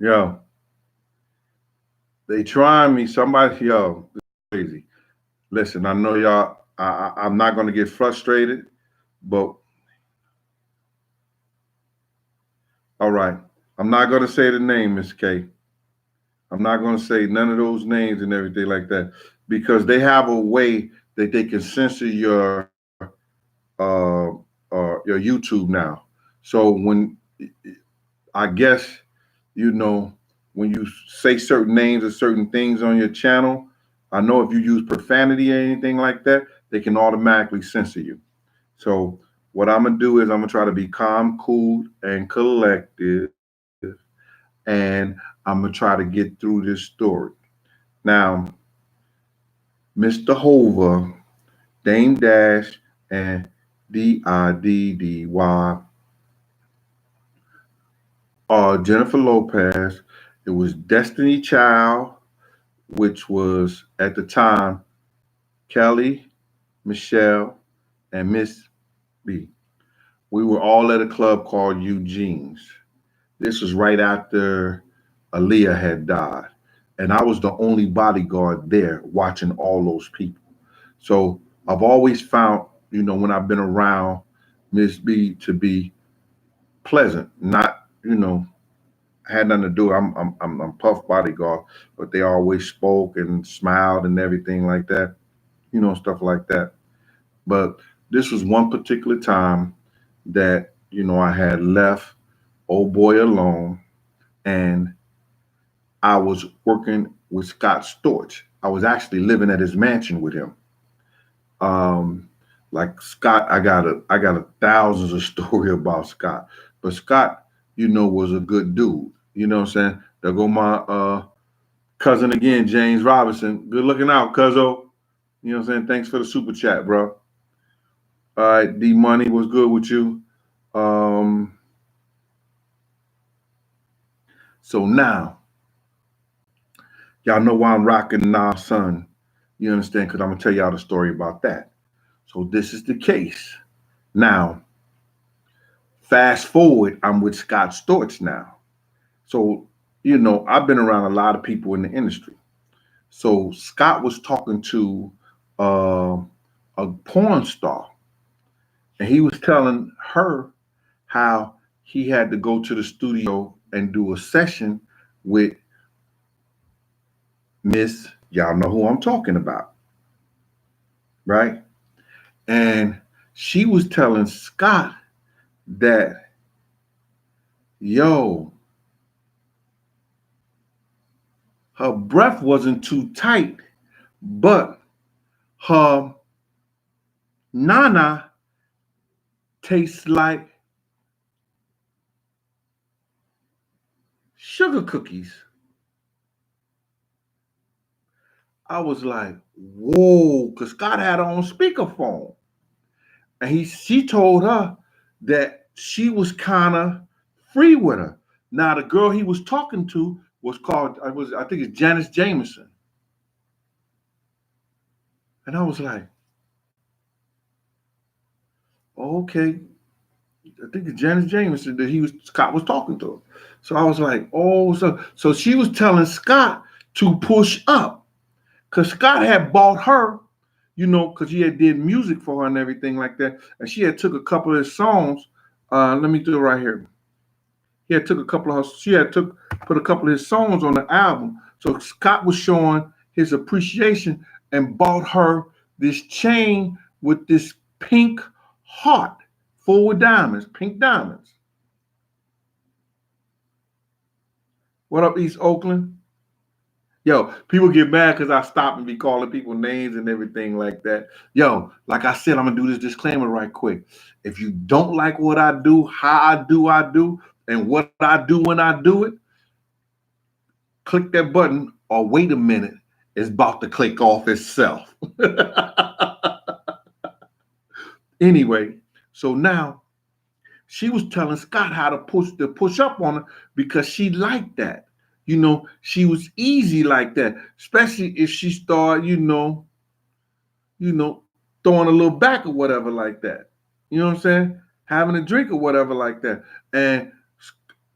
Yo, they trying me. Somebody, yo, this is crazy. Listen, I know y'all. I'm not gonna get frustrated, but all right. I'm not gonna say the name, Miss K. I'm not gonna say none of those names and everything like that because they have a way that they can censor uh, your YouTube now. So when I guess you know when you say certain names or certain things on your channel, I know if you use profanity or anything like that, they can automatically censor you. So what I'm gonna do is I'm gonna try to be calm, cool, and collective, and I'm gonna try to get through this story. Now, Mr. Hova, Dame Dash, and Diddy, Jennifer Lopez. It was Destiny Child, which was at the time Kelly, Michelle, and Miss B. We were all at a club called Eugene's. This was right after Aaliyah had died. And I was the only bodyguard there watching all those people. So I've always found, when I've been around Miss B to be pleasant, not, had nothing to do. I'm Puff bodyguard, but they always spoke and smiled and everything like that, stuff like that. But this was one particular time that, I had left old boy alone and I was working with Scott Storch. I was actually living at his mansion with him. Um, like Scott, I got a thousands of story about Scott, but Scott, was a good dude. You know what I'm saying? There go my cousin again, James Robinson. Good looking out, cuzzo. You know what I'm saying? Thanks for the super chat, bro. All right, D Money was good with you. Um, so now y'all know why I'm rocking Nahhhh Son. You understand? Because I'm gonna tell y'all the story about that. So this is the case. Now, fast forward, I'm with Scott Storch now. So, I've been around a lot of people in the industry. So Scott was talking to uh, a porn star, and he was telling her how he had to go to the studio and do a session with Miss, y'all know who I'm talking about, right? And she was telling Scott that, yo, her breath wasn't too tight, but her nana tastes like sugar cookies. I was like, whoa, because Scott had her on speakerphone. And she told her that she was kind of free with her. Now the girl he was talking to was called, I think it's Janice Jameson. And I was like, okay, I think it's Janice Jameson that Scott was talking to. So I was like, oh, so she was telling Scott to push up. Because Scott had bought her, because he had did music for her and everything like that. And she had took a couple of his songs. Let me do it right here. He had took a couple of her, she had took put a couple of his songs on the album. So Scott was showing his appreciation and bought her this chain with this pink heart full with diamonds, pink diamonds. What up, East Oakland? Yo, people get mad because I stop and be calling people names and everything like that. Yo, like I said, I'm gonna do this disclaimer right quick. If you don't like what I do, how I do, and what I do when I do it, click that button or wait a minute. It's about to click off itself. Anyway, so now she was telling Scott how to push up on her because she liked that. She was easy like that, especially if she started, throwing a little back or whatever like that. You know what I'm saying? Having a drink or whatever like that. And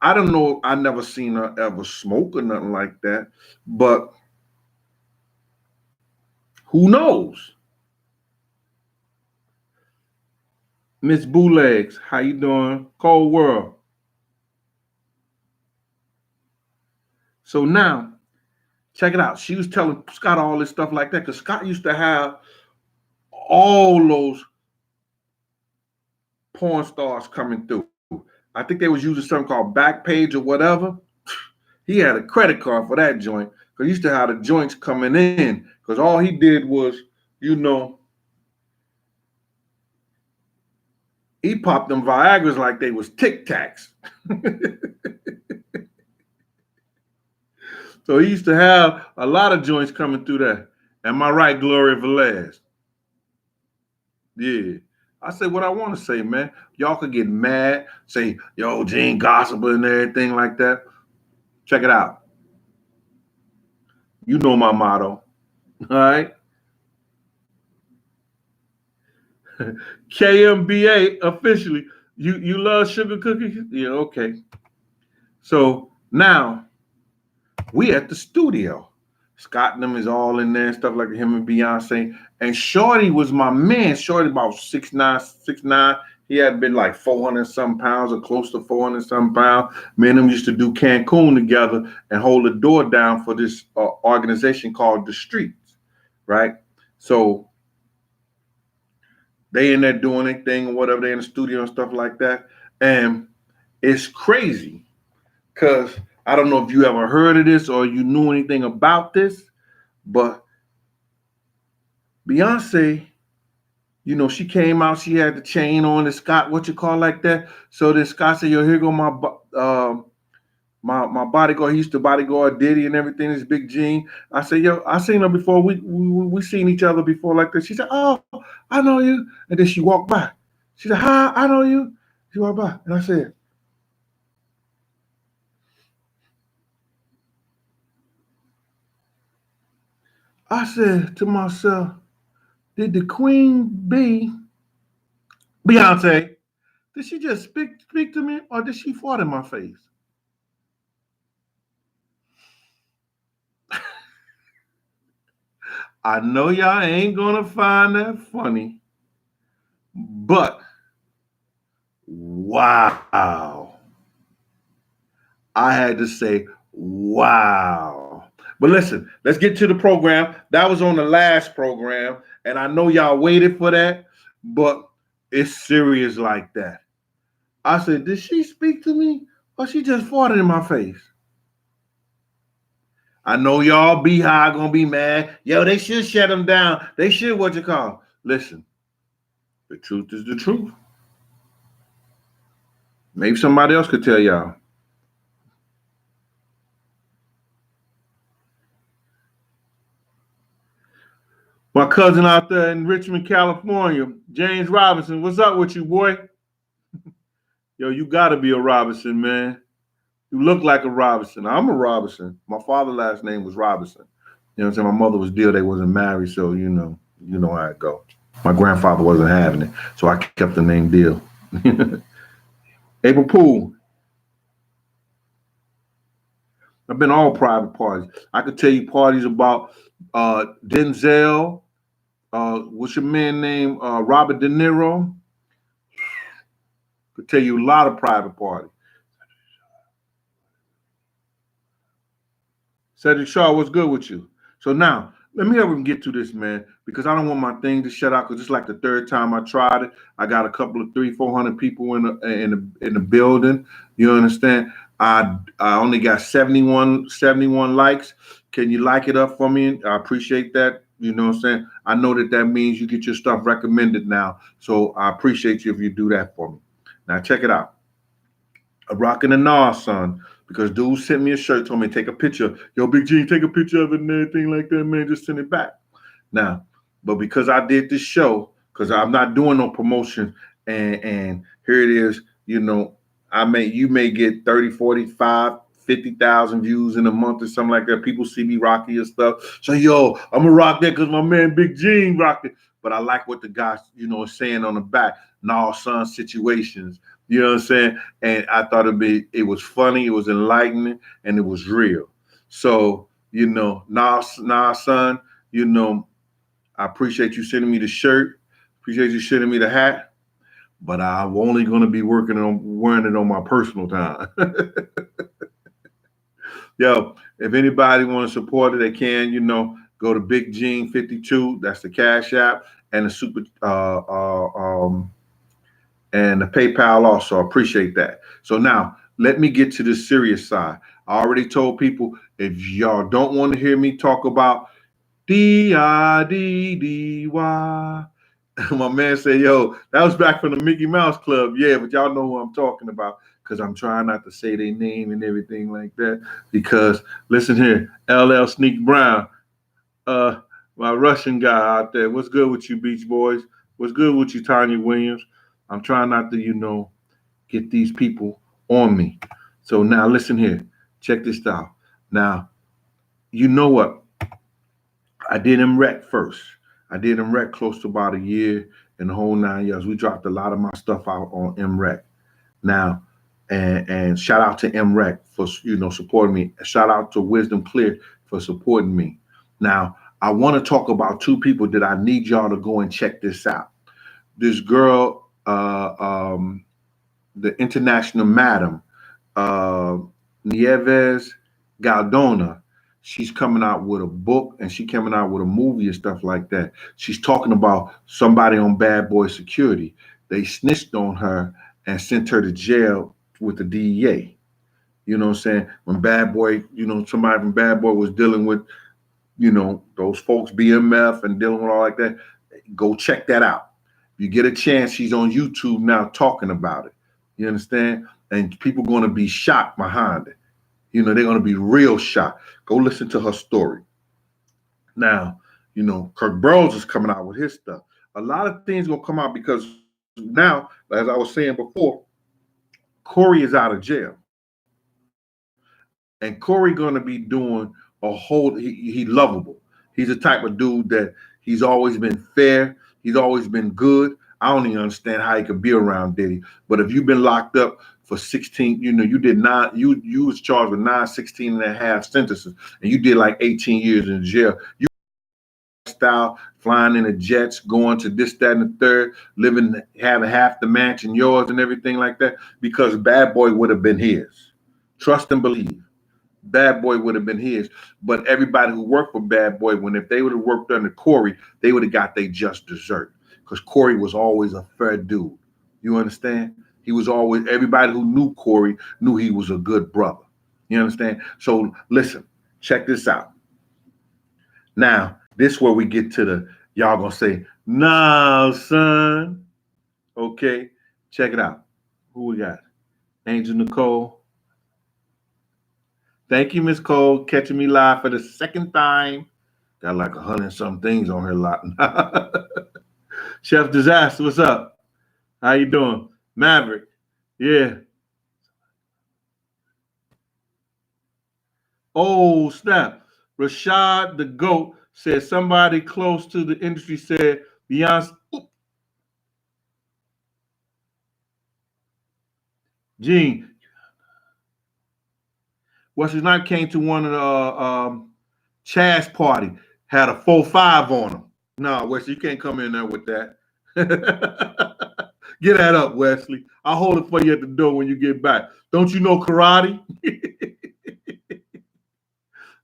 I don't know. I never seen her ever smoke or nothing like that. But who knows? Miss Boolegs, how you doing? Cold World. So now, check it out. She was telling Scott all this stuff like that because Scott used to have all those porn stars coming through. I think they was using something called Backpage or whatever. He had a credit card for that joint because he used to have the joints coming in because all he did was, you know, he popped them Viagra's like they was Tic Tacs. So he used to have a lot of joints coming through there. Am I right, Gloria Velez? Yeah. I say what I want to say, man. Y'all could get mad, say, yo, Gene gossiping and everything like that. Check it out. You know my motto. All right. KMBA officially. You love sugar cookies? Yeah, okay. So now we at the studio. Scott and them is all in there and stuff like him and Beyonce. And Shorty was my man. Shorty about 6'9", 6'9". He had been like 400 some pounds or close to 400 some pounds. Me and him used to do Cancun together and hold the door down for this organization called The Streets, right? So they in there doing their thing or whatever. They in the studio and stuff like that. And it's crazy because I don't know if you ever heard of this or you knew anything about this, but Beyonce, you know, she came out, she had the chain on, and Scott, what you call like that. So then Scott said, yo, here go my bodyguard. He used to bodyguard Diddy and everything, this Big Gene. I said, yo, I seen her before. We seen each other before like this. She said, oh, I know you. And then she walked by. She said, hi, I know you. She walked by. And I said to myself, did the queen bee, Beyonce, did she just speak to me or did she fart in my face? I know y'all ain't gonna find that funny, but wow. I had to say, wow. But listen, let's get to the program. That was on the last program, and I know y'all waited for that, but it's serious like that. I said, did she speak to me or she just farted in my face? I know y'all Beehive gonna be mad. Yo, they should shut them down. They should what you call. Listen, the truth is the truth. Maybe somebody else could tell y'all. My cousin out there in Richmond, California, James Robinson. What's up with you, boy? Yo, you gotta be a Robinson, man. You look like a Robinson. I'm a Robinson. My father's last name was Robinson. You know what I'm saying? My mother was Deal. They wasn't married, so you know how it go. My grandfather wasn't having it, so I kept the name Deal. April Pool. I've been all private parties. I could tell you parties about Denzel. What's your man name? Robert De Niro. Could tell you a lot of private parties. Cedric Shaw, what's good with you? So now, let me ever get to this, man, because I don't want my thing to shut out. Because it's like the third time I tried it. I got a couple of 300-400 people in the building. You understand? I only got 71 likes. Can you like it up for me? I appreciate that. You know what I'm saying? I know that means you get your stuff recommended now. So I appreciate you if you do that for me. Now check it out. I'm rocking the Nahhhh, son. Because dude sent me a shirt, told me to take a picture. Yo, Big G, take a picture of it and everything like that, man. Just send it back. Now, but because I did this show, because I'm not doing no promotion, and here it is, you know, you may get 30, 45, 50,000 views in a month or something like that. People see me rocking and stuff. So, yo, I'm going to rock that because my man Big Gene rocked it. But I like what the guy, you know, is saying on the back. Nahhhh, son, situations. You know what I'm saying? And I thought it was funny, it was enlightening, and it was real. So, now son, you know, I appreciate you sending me the shirt, appreciate you sending me the hat, but I'm only gonna be working on wearing it on my personal time. Yo, if anybody want to support it, they can. Go to Big Gene 52. That's the Cash App and the Super and the PayPal also. I appreciate that. So now let me get to the serious side. I already told people if y'all don't want to hear me talk about Diddy. My man said, yo, that was back from the Mickey Mouse Club. Yeah, but y'all know who I'm talking about because I'm trying not to say their name and everything like that. Because listen here, LL Sneak Brown, uh, my Russian guy out there. What's good with you, Beach Boys? What's good with you, Tanya Williams? I'm trying not to, get these people on me. So now listen here. Check this out. Now, you know what? I did MREC first. I did MREC close to about a year and the whole 9 years. We dropped a lot of my stuff out on MREC. Now, and shout out to MREC for supporting me. Shout out to Wisdom Clear for supporting me. Now, I want to talk about two people that I need y'all to go and check this out. This girl, the international madam, uh, Nieves Galdona. She's coming out with a book and she's coming out with a movie and stuff like that. She's talking about somebody on Bad Boy Security. They snitched on her and sent her to jail with the DEA. You know what I'm saying? When Bad Boy, somebody from Bad Boy was dealing with, those folks, BMF and dealing with all like that, go check that out. If you get a chance, she's on YouTube now talking about it. You understand? And people going to be shocked behind it. They're going to be real shocked. Go listen to her story. Now, Kirk Burrows is coming out with his stuff. A lot of things going to come out because now, as I was saying before, Corey is out of jail. And Corey going to be doing a whole, he lovable. He's the type of dude that he's always been fair. He's always been good. I don't even understand how he could be around Diddy. But if you've been locked up for 16, you did not, you was charged with 16 and a half sentences, and you did like 18 years in jail. You style, flying in the jets, going to this, that, and the third, living, having half the mansion yours and everything like that, because Bad Boy would have been his. Trust and believe. Bad Boy would have been his. But everybody who worked for Bad Boy, if they would have worked under Corey, they would have got their just dessert. Because Corey was always a fair dude. You understand? He was always, everybody who knew Corey knew he was a good brother. You understand? So listen, check this out. Now, this is where we get to the, y'all gonna say, nah, son. Okay, check it out. Who we got? Angel Nicole. Thank you, Miss Cole, catching me live for the second time. Got like 100 and some things on her lot. Chef Disaster, what's up? How you doing? Maverick, yeah. Oh, snap. Rashad the GOAT said somebody close to the industry said Beyonce. Ooh. Gene. Wesley Knight came to one of the Chaz party, had a 4-5 on him. No, Wesley, you can't come in there with that. Get that up, Wesley. I'll hold it for you at the door when you get back. Don't you know karate?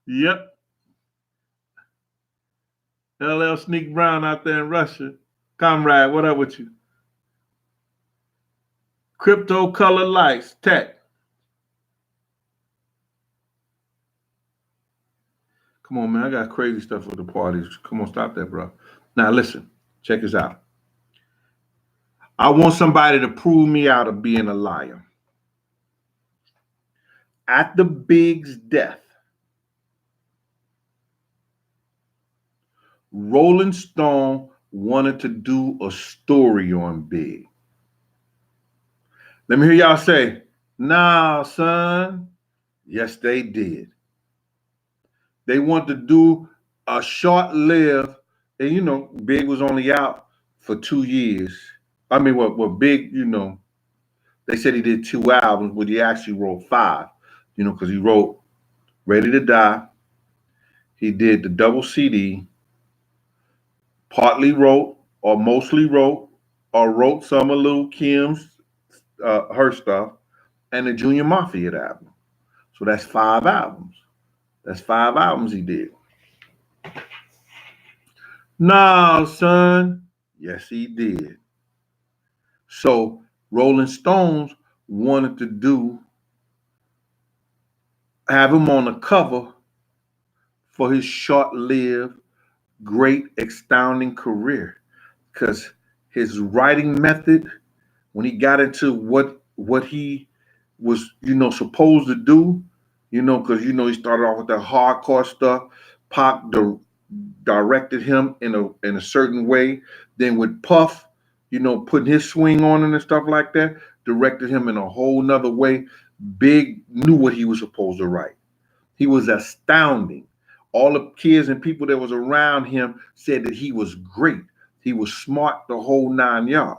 Yep. LL Sneak Brown out there in Russia. Comrade, what up with you? Crypto color lights, tech. Come on, man. I got crazy stuff for the parties. Come on, stop that, bro. Now, listen. Check this out. I want somebody to prove me out of being a liar. At the Big's death, Rolling Stone wanted to do a story on Big. Let me hear y'all say, nah, son. Yes, they did. They want to do a short-lived, and Big was only out for 2 years. I mean, what Big, They said he did 2 albums, but he actually wrote 5. Because he wrote Ready to Die. He did the double CD. Partly wrote, or mostly wrote, or wrote some of Lil Kim's her stuff, and the Junior Mafia album. So that's 5 albums. That's 5 albums he did. No, son. Yes, he did. So Rolling Stones wanted to have him on the cover for his short-lived, great, astounding career. Because his writing method, when he got into what he was, supposed to do, because he started off with that hardcore stuff. Pac directed him in a certain way. Then with Puff, putting his swing on him and stuff like that, directed him in a whole nother way. Big knew what he was supposed to write. He was astounding. All the kids and people that was around him said that he was great. He was smart the whole 9 yards.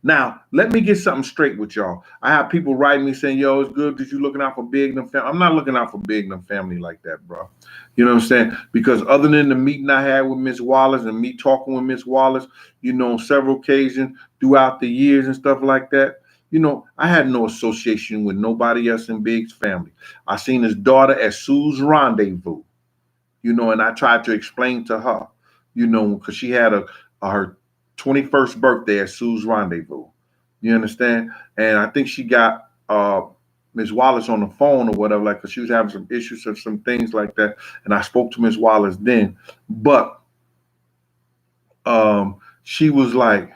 Now, let me get something straight with y'all. I have people writing me saying, yo, it's good that you looking out for Big and them family. I'm not looking out for Big and them family like that, bro. You know what I'm saying? Because other than the meeting I had with Miss Wallace and me talking with Miss Wallace, on several occasions throughout the years and stuff like that, I had no association with nobody else in Big's family. I seen his daughter at Sue's Rendezvous, and I tried to explain to her, because she had her 21st birthday at Sue's Rendezvous. You understand? And I think she got Miss Wallace on the phone or whatever, like, because she was having some issues or some things like that. And I spoke to Miss Wallace then. But she was like,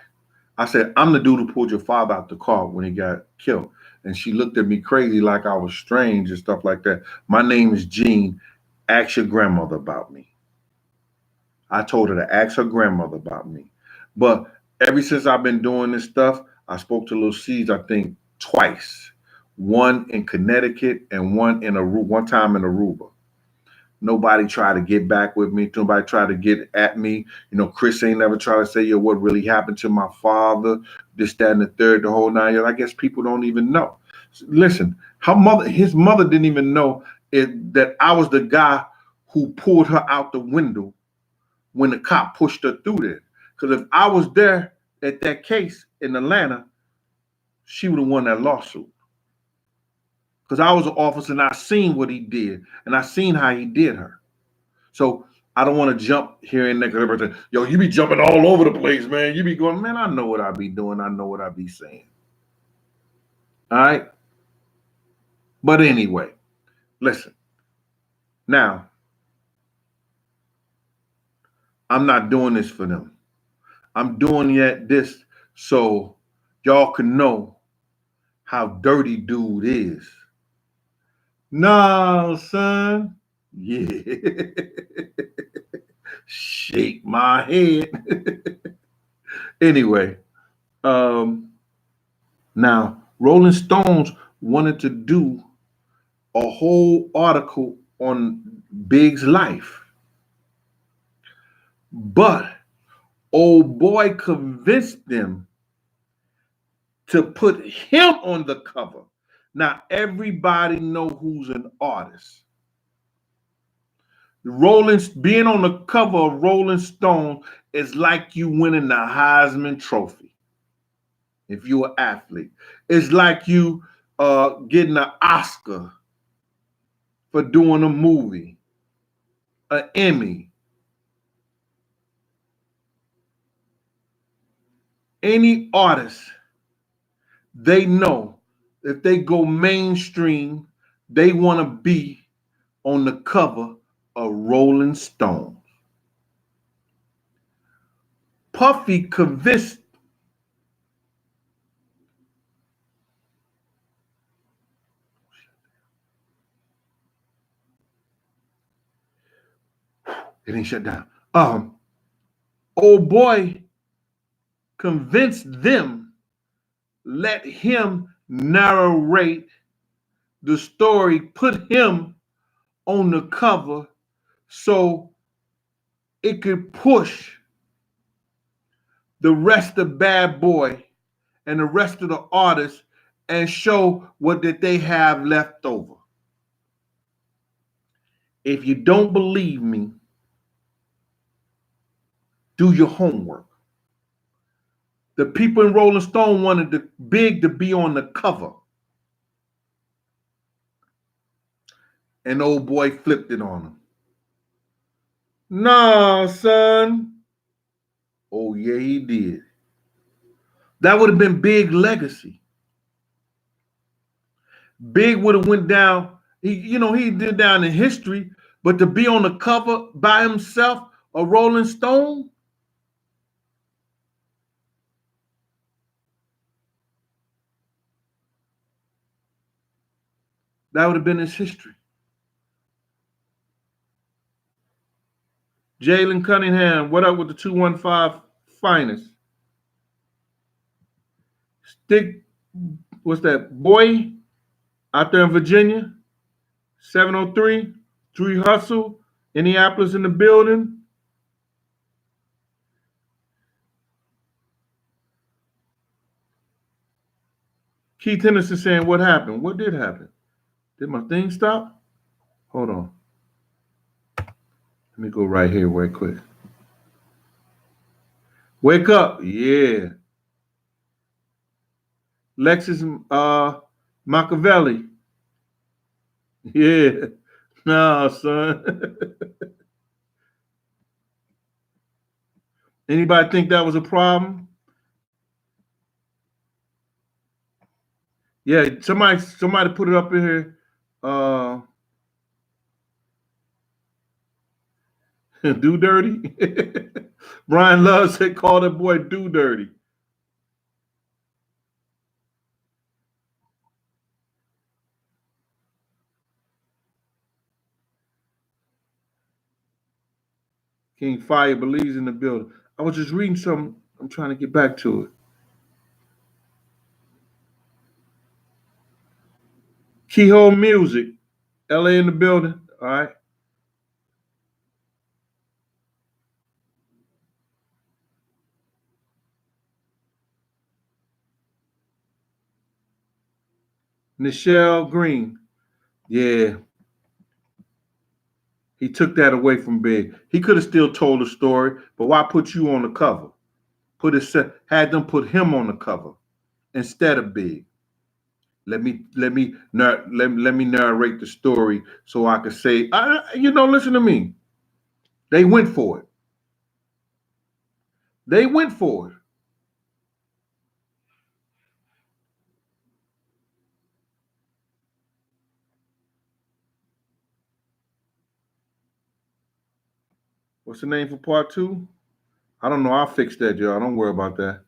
I said, I'm the dude who pulled your father out the car when he got killed. And she looked at me crazy like I was strange and stuff like that. My name is Jean. Ask your grandmother about me. I told her to ask her grandmother about me. But ever since I've been doing this stuff, I spoke to Lil C's, I think, twice. One in Connecticut and one time in Aruba. Nobody tried to get back with me. Nobody tried to get at me. Chris ain't never tried to say, yo, what really happened to my father, this, that, and the third, the whole 9 years. I guess people don't even know. Listen, his mother didn't even know that I was the guy who pulled her out the window when the cop pushed her through there. Because if I was there at that case in Atlanta, she would have won that lawsuit. Because I was an officer and I seen what he did and I seen how he did her. So I don't want to jump here and there because everybody say, yo, you be jumping all over the place, man. You be going, man, I know what I be doing. I know what I be saying. All right. But anyway, listen. Now, I'm not doing this for them. I'm doing this so y'all can know how dirty dude is. No, son. Yeah. Shake my head. Anyway, now Rolling Stones wanted to do a whole article on Big's life. But old boy convinced them to put him on the cover. Now everybody know who's an artist. Being on the cover of Rolling Stone is like you winning the Heisman Trophy. If you're an athlete, it's like you getting an Oscar for doing a movie, an Emmy. Any artist, they know if they go mainstream, they want to be on the cover of Rolling Stone. Puffy convinced it didn't shut down. Old boy convinced them, let him narrate the story, put him on the cover so it could push the rest of Bad Boy and the rest of the artists and show what that they have left over. If you don't believe me, do your homework. The people in Rolling Stone wanted the Big to be on the cover. And old boy flipped it on him. Nah, son. Oh, yeah, he did. That would have been Big legacy. Big would have went down. He did down in history, but to be on the cover by himself, a Rolling Stone, that would have been his history. Jalen Cunningham, what up with the 215 finest? Stick, what's that? Boy out there in Virginia, 703, Drew Hustle, Indianapolis in the building. Keith Henderson saying, what happened? What did happen? Did my thing stop? Hold on. Let me go right here right quick. Wake up. Yeah. Lexus Machiavelli. Yeah. No, son. Anybody think that was a problem? Yeah, somebody put it up in here. Do dirty. Brian Love said, call that boy do dirty. King Fire believes in the building. I was just reading something. I'm trying to get back to it. Keyhole Music, LA in the building. All right. Nichelle Green. Yeah. He took that away from Big. He could have still told the story, but why put you on the cover? Had them put him on the cover instead of Big. Let me narrate the story so I could say, listen to me. They went for it. They went for it. What's the name for part 2? I don't know. I'll fix that, y'all. Don't worry about that.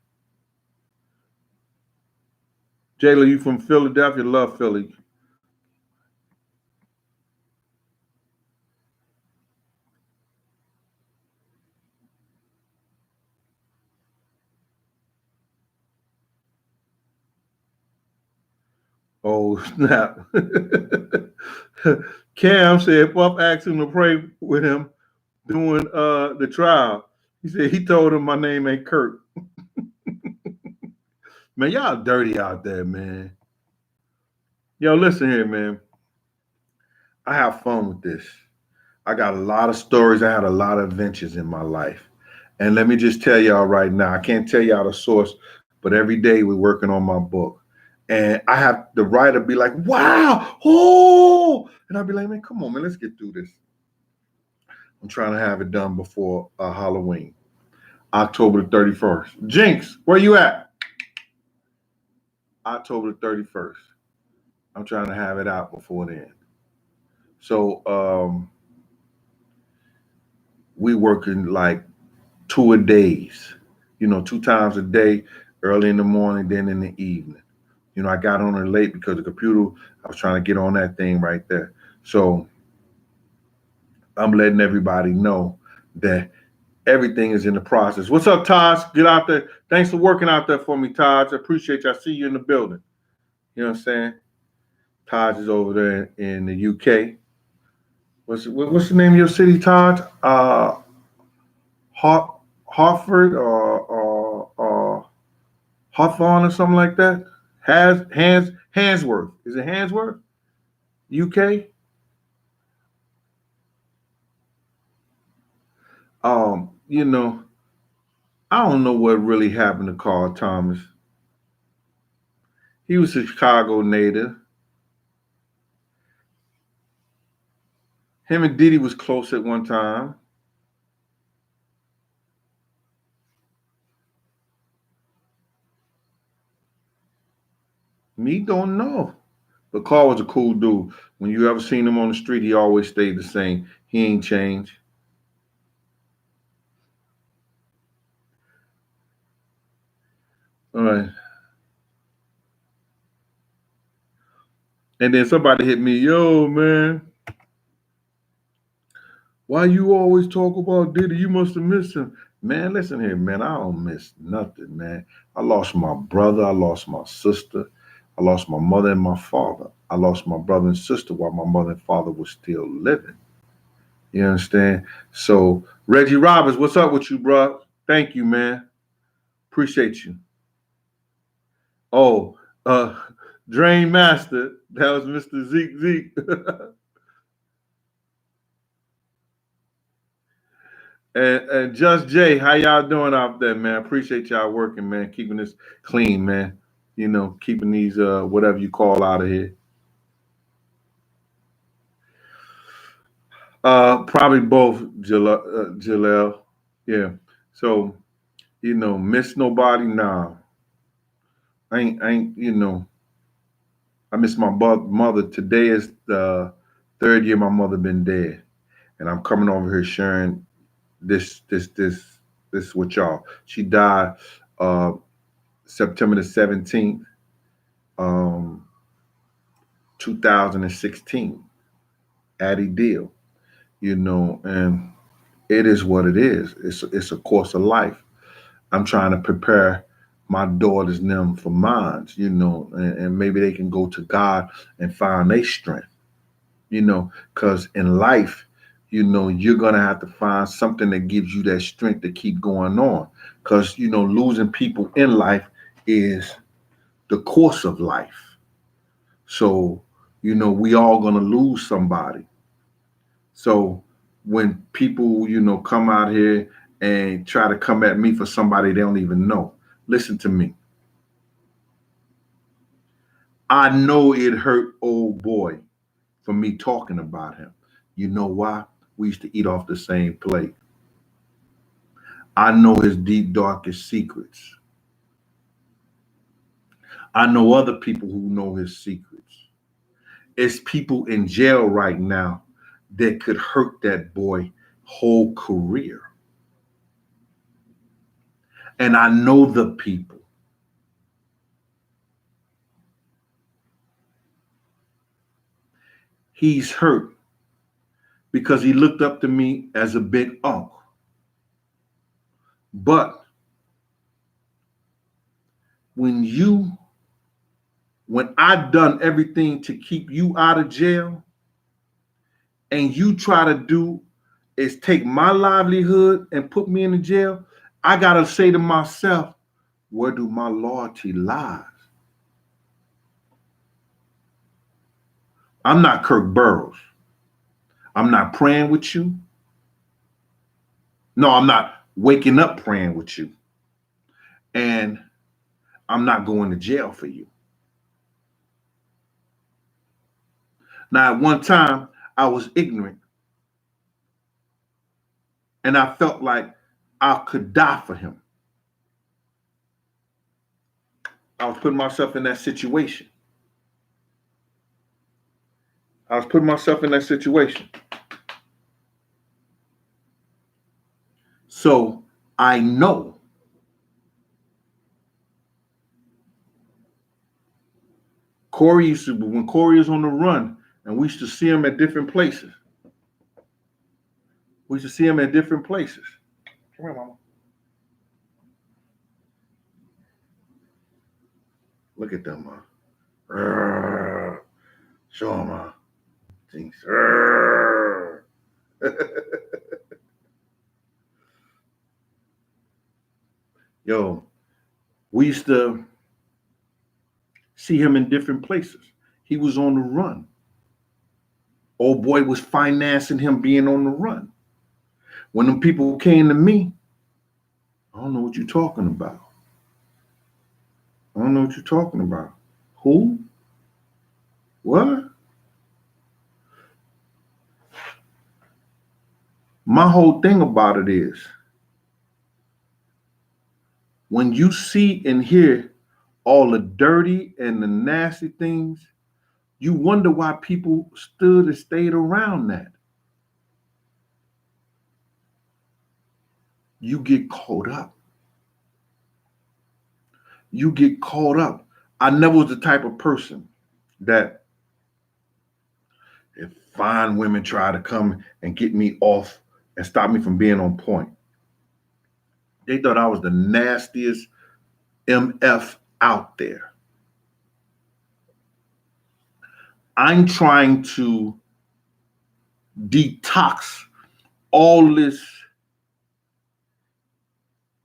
Jayla, you from Philadelphia? Love Philly. Oh, snap. Cam said Puff asked him to pray with him doing the trial. He said he told him my name ain't Kurt. Man, y'all dirty out there, man. Yo, listen here, man. I have fun with this. I got a lot of stories. I had a lot of adventures in my life. And let me just tell y'all right now, I can't tell y'all the source, but every day we're working on my book. And I have the writer be like, wow, oh. And I'll be like, man, come on, man, let's get through this. I'm trying to have it done before Halloween, October the 31st. Jinx, where you at? October the 31st. I'm trying to have it out before then. So we working like 2 a days, 2 times a day, early in the morning, then in the evening. I got on it late because the computer, I was trying to get on that thing right there. So I'm letting everybody know that everything is in the process. What's up, Taj? Get out there. Thanks for working out there for me, Taj. I appreciate you. I see you in the building. You know what I'm saying? Taj is over there in the UK. What's the name of your city, Taj? Hartford or Hawthorne or something like that? Handsworth. Is it Handsworth? UK? You know, I don't know what really happened to Carl Thomas. He was a Chicago native. Him and Diddy was close at one time. Me don't know. But Carl was a cool dude. When you ever seen him on the street, he always stayed the same. He ain't changed. All right. And then somebody hit me, yo, man, why you always talk about Diddy? You must have missed him. Man, listen here, man. I don't miss nothing, man. I lost my brother. I lost my sister. I lost my mother and my father. I lost my brother and sister while my mother and father were still living. You understand? So, Reggie Roberts, what's up with you, bro? Thank you, man. Appreciate you. Oh, Drain Master. That was Mr. Zeke. And Just Jay, how y'all doing out there, man? Appreciate y'all working, man. Keeping this clean, man. You know, keeping these whatever you call out of here. Probably both, Jalel. Yeah. So, miss nobody now. You know, I miss my mother. Today is the third year my mother been dead. And I'm coming over here sharing this with y'all. She died uh September the 17th, um, 2016. Addie Deal, and it is what it is. It's a course of life. I'm trying to prepare my daughters and them for mines, and maybe they can go to God and find their strength, because in life, you're gonna have to find something that gives you that strength to keep going on. Because losing people in life is the course of life. So, we all gonna lose somebody. So when people, come out here and try to come at me for somebody they don't even know, listen to me. I know it hurt old boy for me talking about him. You know why? We used to eat off the same plate. I know his deep, darkest secrets. I know other people who know his secrets. It's people in jail right now that could hurt that boy whole career. And I know the people. He's hurt because he looked up to me as a big uncle. But when I done everything to keep you out of jail, and you try to do is take my livelihood and put me in the jail, I gotta say to myself, where do my loyalty lie? I'm not Kirk Burrows. I'm not praying with you. No, I'm not waking up praying with you. And I'm not going to jail for you. Now, at one time, I was ignorant and I felt like I could die for him. I was putting myself in that situation. I was putting myself in that situation. So I know Corey used to, when Corey was on the run, and we used to see him at different places. We used to see him at different places. Come here, mama. Look at them, ma. Show him, ma. Things. Yo, we used to see him in different places. He was on the run. Old boy was financing him being on the run. When them people came to me, I don't know what you're talking about. I don't know what you're talking about. Who? What? My whole thing about it is when you see and hear all the dirty and the nasty things, you wonder why people stood and stayed around that. You get caught up. You get caught up. I never was the type of person that if fine women try to come and get me off and stop me from being on point, they thought I was the nastiest MF out there. I'm trying to detox all this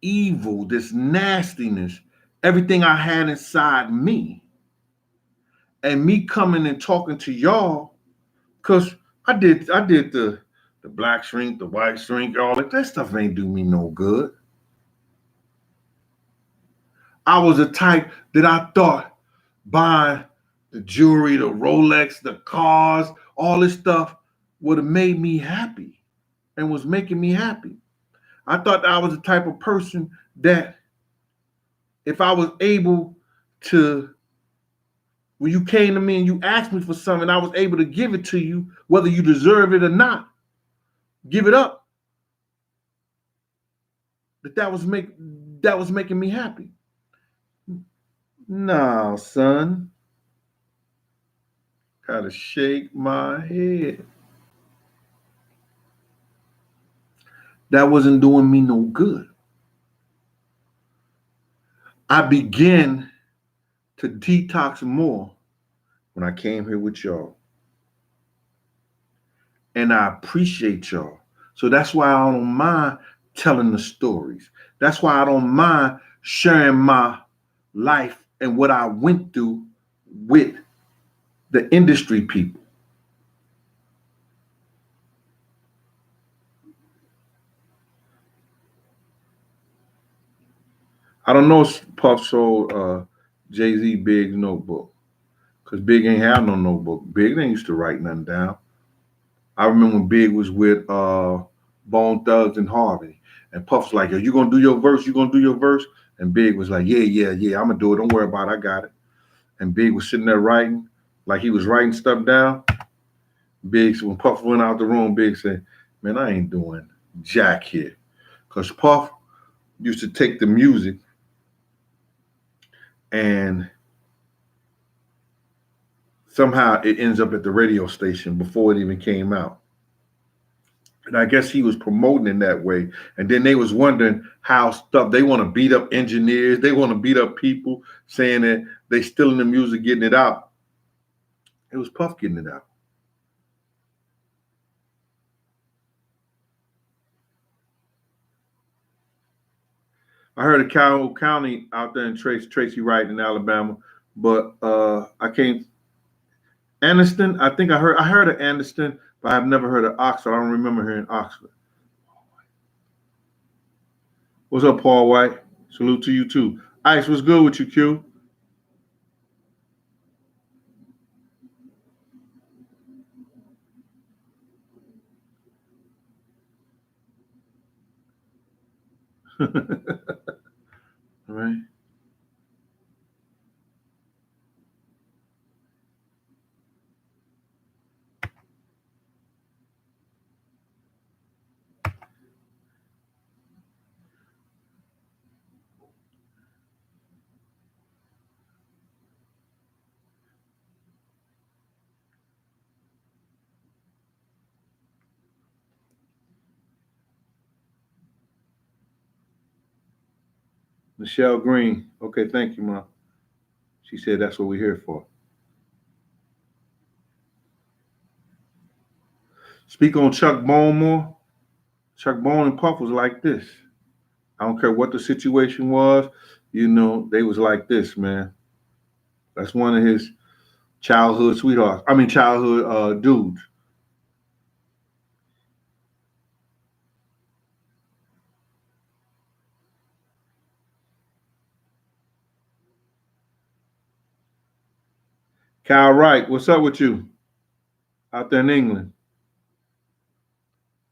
evil, this nastiness, everything I had inside me. And me coming and talking to y'all, because I did the black shrink, the white shrink, all that stuff ain't do me no good. I was a type that I thought buying the jewelry, the Rolex, the cars, all this stuff would have made me happy and was making me happy. I thought I was the type of person that if I was able to, when you came to me and you asked me for something, I was able to give it to you, whether you deserve it or not, give it up. That was making me happy. No, son. Gotta shake my head. That wasn't doing me no good. I began to detox more when I came here with y'all. And I appreciate y'all. So that's why I don't mind telling the stories. That's why I don't mind sharing my life and what I went through with the industry people. I don't know if Puff sold Jay-Z Big's notebook. Because Big ain't have no notebook. Big ain't used to write nothing down. I remember when Big was with Bone Thugs and Harvey. And Puff was like, yo, you gonna do your verse? You gonna do your verse? And Big was like, yeah, I'm gonna do it. Don't worry about it. I got it. And Big was sitting there writing, like he was writing stuff down. Big, when Puff went out the room, Big said, man, I ain't doing jack here. Because Puff used to take the music and somehow it ends up at the radio station before it even came out. And I guess he was promoting in that way. And then they was wondering how stuff, they want to beat up engineers. They want to beat up people saying that they stealing the music, getting it out. It was Puff getting it out. I heard of Calhoun County out there in Tracy Wright in Alabama, but I can't. Anniston, I think I heard of Anniston, but I've never heard of Oxford. I don't remember hearing Oxford. What's up, Paul White? Salute to you too. Ice, what's good with you, Q? All right. Michelle Green. Okay, thank you, Ma. She said that's what we're here for. Speak on Chuck Bone more. Chuck Bone and Puff was like this. I don't care what the situation was, they was like this, man. That's one of his childhood sweethearts. I mean, childhood dudes. Kyle Wright, what's up with you out there in England?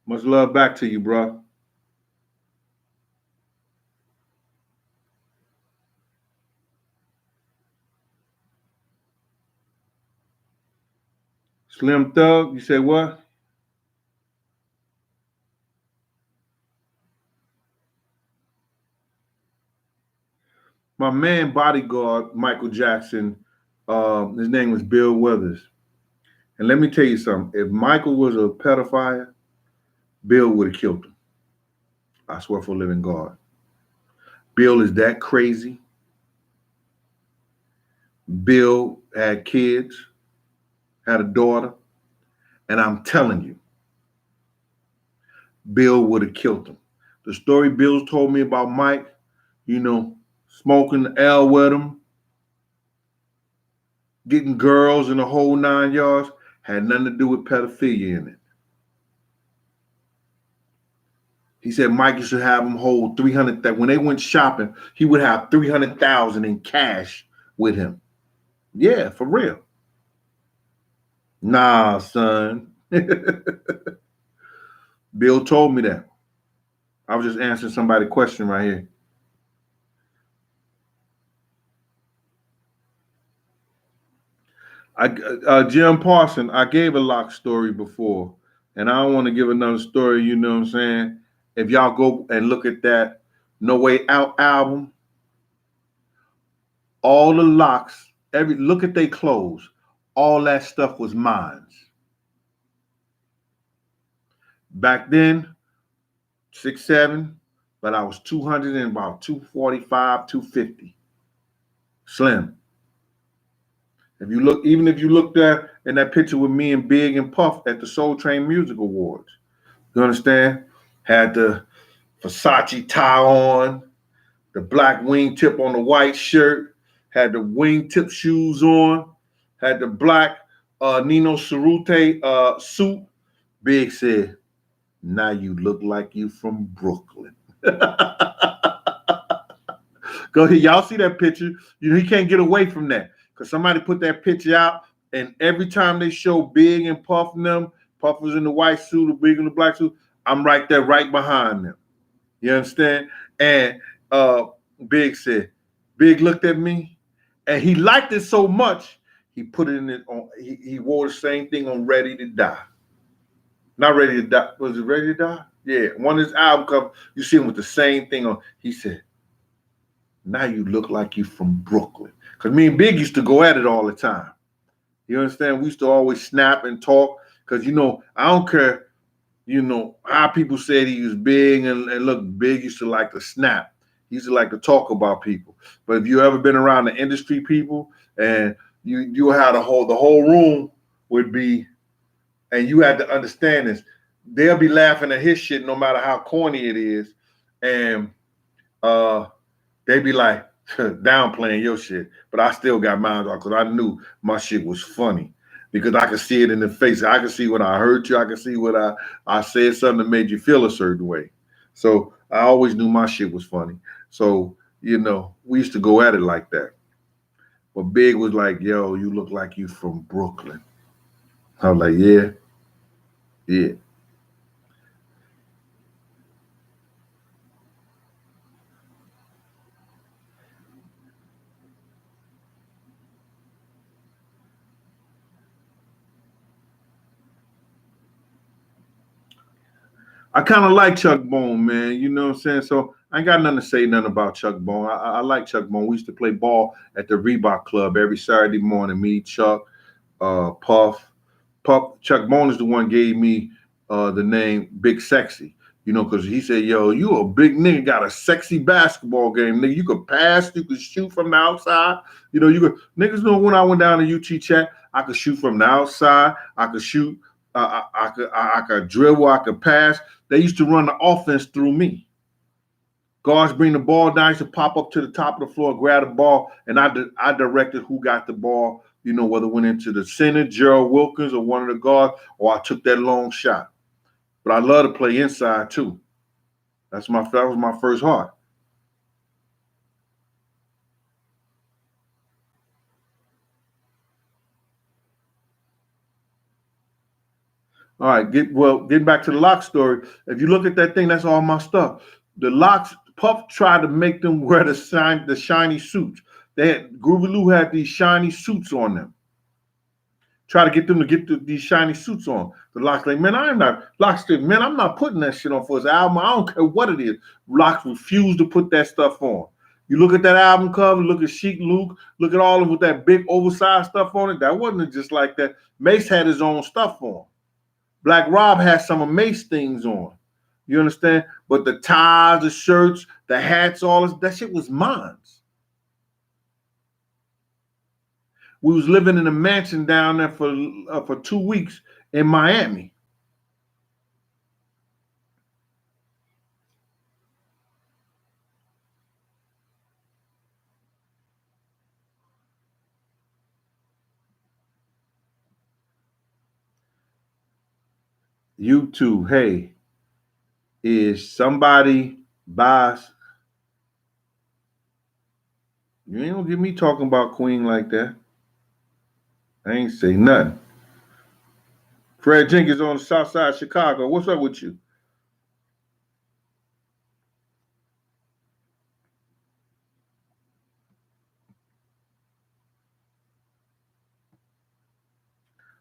Much love back to you, bro. Slim Thug, you say what? My man bodyguard, Michael Jackson, his name was Bill Withers. And let me tell you something. If Michael was a pedophile, Bill would have killed him. I swear for living God. Bill is that crazy. Bill had kids, had a daughter, and I'm telling you, Bill would have killed him. The story Bill told me about Mike, you know, smoking L with him, getting girls in the whole 9 yards, had nothing to do with pedophilia in it. He said Mike used to have him hold 300. That when they went shopping, he would have 300,000 in cash with him. Yeah, for real. Nah, son. Bill told me that. I was just answering somebody's question right here. Jim Parson, I gave a lock story before, and I don't want to give another story. You know what I'm saying? If y'all go and look at that No Way Out album, all the locks, look at their clothes, all that stuff was mine. Back then, 6'7", but I was 200 and about 245, 250. Slim. Even if you look there in that picture with me and Big and Puff at the Soul Train Music Awards, you understand? Had the Versace tie on, the black wingtip on the white shirt, had the wingtip shoes on, had the black Nino Cerute suit. Big said, "Now you look like you from Brooklyn." Go ahead, y'all see that picture? You know he can't get away from that because somebody put that picture out, and every time they show Big and Puff and them, Puff was in the white suit, or Big in the black suit. I'm right there, right behind them. You understand? And Big said, Big looked at me, and he liked it so much he put it in it on. He wore the same thing on Ready to Die. Not Ready to Die. Was it Ready to Die? Yeah, one of his album cover. You see him with the same thing on. He said, "Now you look like you from Brooklyn." Because me and Big used to go at it all the time. You understand? We used to always snap and talk. Because, I don't care, how people said he was big and look, Big used to like to snap. He used to like to talk about people. But if you ever been around the industry people and you had the whole room would be, and you had to understand this, they'll be laughing at his shit no matter how corny it is. And they be like downplaying your shit, but I still got mine off because I knew my shit was funny because I could see it in the face. I could see when I hurt you. I could see when I said something that made you feel a certain way. So I always knew my shit was funny. So, we used to go at it like that. But Big was like, "Yo, you look like you from Brooklyn." I was like, "Yeah, yeah." I kind of like Chuck Bone, man. You know what I'm saying? So I ain't got nothing to say nothing about Chuck Bone. I like Chuck Bone. We used to play ball at the Reebok Club every Saturday morning. Me, Chuck, Puff. Chuck Bone is the one gave me the name Big Sexy. Because he said, "Yo, you a big nigga, got a sexy basketball game, nigga. You could pass, you could shoot from the outside. You could niggas know when I went down to UT chat, I could shoot from the outside. I could shoot. I could dribble. I could pass. They used to run the offense through me. Guards bring the ball down. I used to pop up to the top of the floor, grab the ball, and I directed who got the ball. You know, whether it went into the center, Gerald Wilkins, or one of the guards, or I took that long shot. But I love to play inside too. That was my first heart. All right, getting back to the lock story. If you look at that thing, that's all my stuff. The locks, Puff tried to make them wear the shiny suits. Groovy Lou had these shiny suits on them. Try to get them to get these shiny suits on. The Locks like, man, I'm not Locks. Man, I'm not putting that shit on for his album. I don't care what it is. Locks refused to put that stuff on. You look at that album cover, look at Chic Luke, look at all of them with that big oversized stuff on it. That wasn't just like that. Mace had his own stuff on. Black Rob had some of Mace things on. You understand? But the ties, the shirts, the hats, all this, that shit was mine. We was living in a mansion down there for 2 weeks in Miami. YouTube, hey, is somebody buys? You ain't gonna get me talking about Queen like that. I ain't say nothing. Fred Jenkins on the south side of Chicago. What's up with you?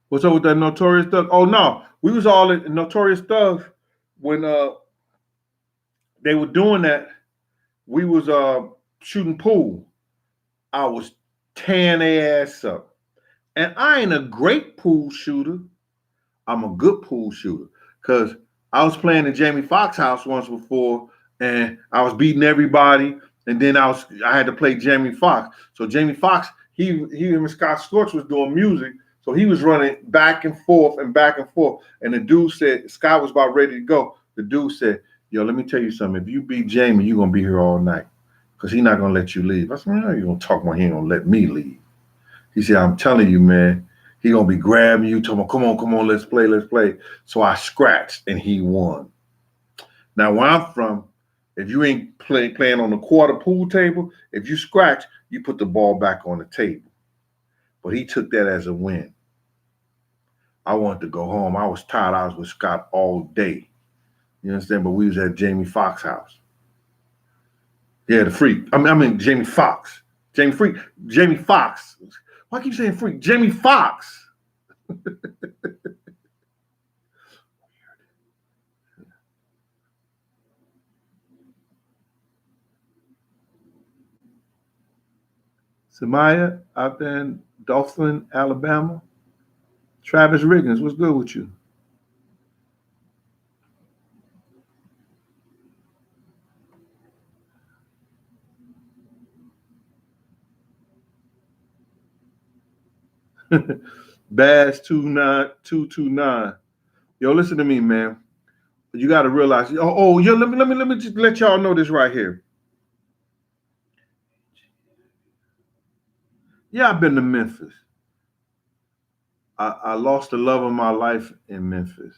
What's up with that Notorious Thug? Oh no, we was all in Notorious Thugs when they were doing that. We was shooting pool. I was tearing their ass up. And I ain't a great pool shooter. I'm a good pool shooter. Because I was playing in Jamie Foxx house once before, and I was beating everybody. And then I had to play Jamie Foxx. So Jamie Foxx, he and Scott Storch was doing music. So he was running back and forth and back and forth. And the dude said, Scott was about ready to go. The dude said, yo, let me tell you something. If you beat Jamie, you're going to be here all night. Because he's not going to let you leave. I said, no, you're going to talk about he ain't going to let me leave. He said, I'm telling you, man, he going to be grabbing you, talking, come on, let's play. So I scratched, and he won. Now, where I'm from, if you ain't playing on the quarter pool table, if you scratch, you put the ball back on the table. But he took that as a win. I wanted to go home. I was tired. I was with Scott all day. You understand? But we was at Jamie Foxx house. Yeah, the Freak. I mean Jamie Foxx. Jamie Foxx. Why keep saying Freak? Jamie Foxx. Samaya out there in Dothan, Alabama. Travis Riggins, what's good with you? Bass 29229. Yo, listen to me, man. You got to realize. Yo, let me just let y'all know this right here. Yeah, I've been to Memphis. I lost the love of my life in Memphis.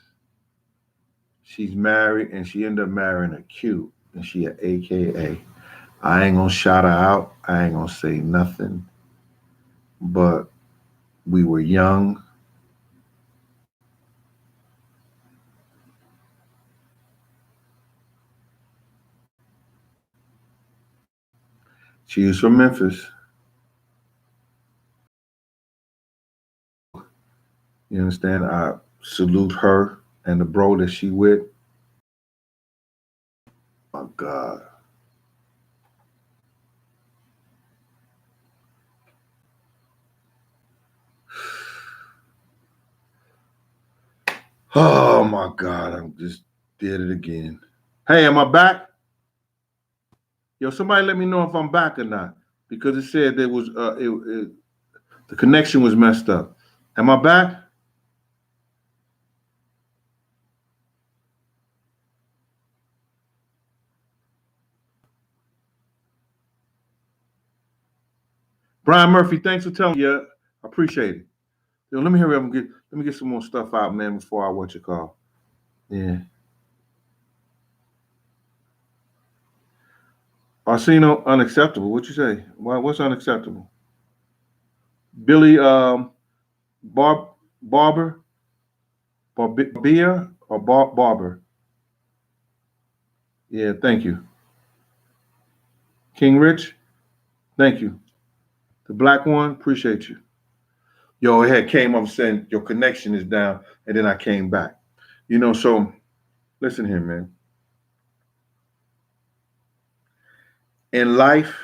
She's married, and she ended up marrying a Q, and she an AKA. I ain't gonna shout her out. I ain't gonna say nothing. But we were young. She was from Memphis. You understand? I salute her and the bro that she with. My God. Oh my God. I just did it again. Hey, am I back? Yo, somebody let me know if I'm back or not. Because it said there was the connection was messed up. Am I back? Brian Murphy, thanks for telling me. Yeah, I appreciate it. Yo, let me hurry up and let me get some more stuff out, man, before I what you call. Yeah. Arsino, unacceptable. What you say? What's unacceptable? Billy Barb Barber Barbia or Barber? Yeah, thank you. King Rich, thank you. The black one, appreciate you. Yo, it had came up saying your connection is down, and then I came back. So listen here, man. In life,